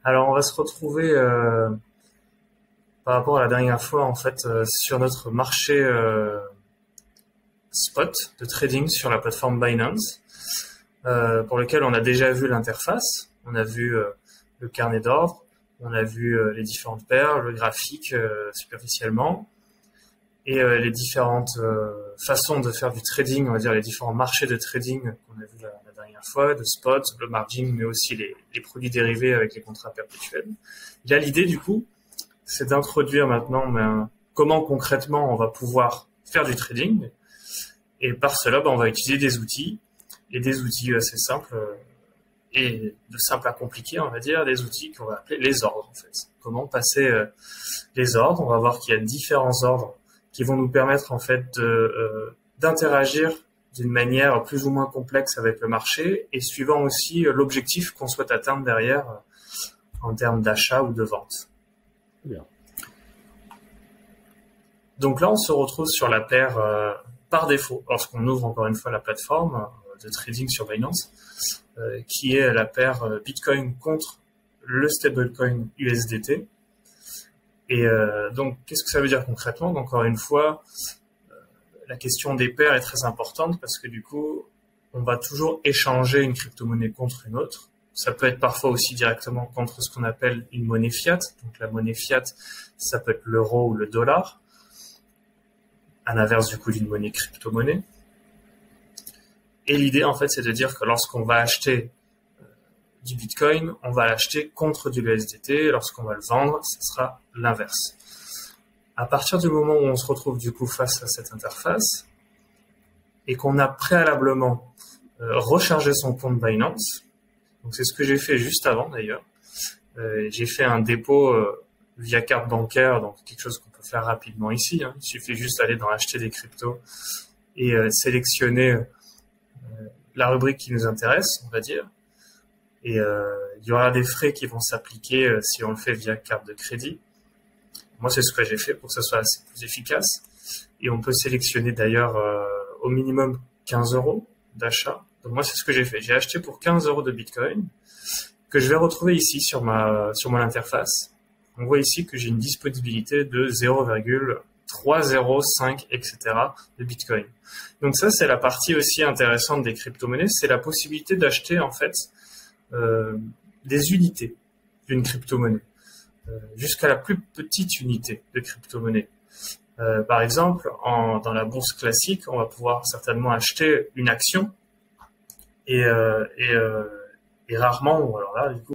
Alors, on va se retrouver par rapport à la dernière fois, en fait, sur notre marché spot de trading sur la plateforme Binance, pour lequel on a déjà vu l'interface, on a vu le carnet d'ordre, on a vu les différentes paires, le graphique superficiellement, et les différentes façons de faire du trading, on va dire les différents marchés de trading qu'on a vu la dernière fois, de spot, le margin, mais aussi les produits dérivés avec les contrats perpétuels. Là, l'idée du coup, c'est d'introduire maintenant comment concrètement on va pouvoir faire du trading, et par cela, on va utiliser des outils, et des outils assez simples, et de simple à compliqué, on va dire, des outils qu'on va appeler les ordres, en fait. Comment passer les ordres. On va voir qu'il y a différents ordres qui vont nous permettre, en fait, d'interagir d'une manière plus ou moins complexe avec le marché, et suivant aussi l'objectif qu'on souhaite atteindre derrière en termes d'achat ou de vente. Bien. Donc là, on se retrouve sur la paire par défaut, lorsqu'on ouvre encore une fois la plateforme de trading sur Binance, qui est la paire Bitcoin contre le stablecoin USDT. Et donc, qu'est-ce que ça veut dire concrètement? Donc, encore une fois, la question des paires est très importante parce que du coup, on va toujours échanger une crypto-monnaie contre une autre. Ça peut être parfois aussi directement contre ce qu'on appelle une monnaie fiat. Donc, la monnaie fiat, ça peut être l'euro ou le dollar, à l'inverse du coup d'une monnaie crypto-monnaie. Et l'idée, en fait, c'est de dire que lorsqu'on va acheter du Bitcoin, on va l'acheter contre du USDT. Lorsqu'on va le vendre, ce sera l'inverse. À partir du moment où on se retrouve du coup face à cette interface et qu'on a préalablement rechargé son compte Binance, donc c'est ce que j'ai fait juste avant d'ailleurs. J'ai fait un dépôt via carte bancaire, donc quelque chose qu'on peut faire rapidement ici. Il suffit juste d'aller dans acheter des cryptos et sélectionner la rubrique qui nous intéresse, on va dire. Et il y aura des frais qui vont s'appliquer si on le fait via carte de crédit. Moi, c'est ce que j'ai fait pour que ça soit assez plus efficace. Et on peut sélectionner d'ailleurs au minimum 15 € d'achat. Donc moi, c'est ce que j'ai fait. J'ai acheté pour 15 € de Bitcoin que je vais retrouver ici sur mon interface. On voit ici que j'ai une disponibilité de 0,305, etc. de Bitcoin. Donc ça, c'est la partie aussi intéressante des crypto-monnaies. C'est la possibilité d'acheter en fait des unités d'une crypto-monnaie. Jusqu'à la plus petite unité de crypto-monnaie. Par exemple, dans la bourse classique, on va pouvoir certainement acheter une action et rarement, ou alors là, du coup,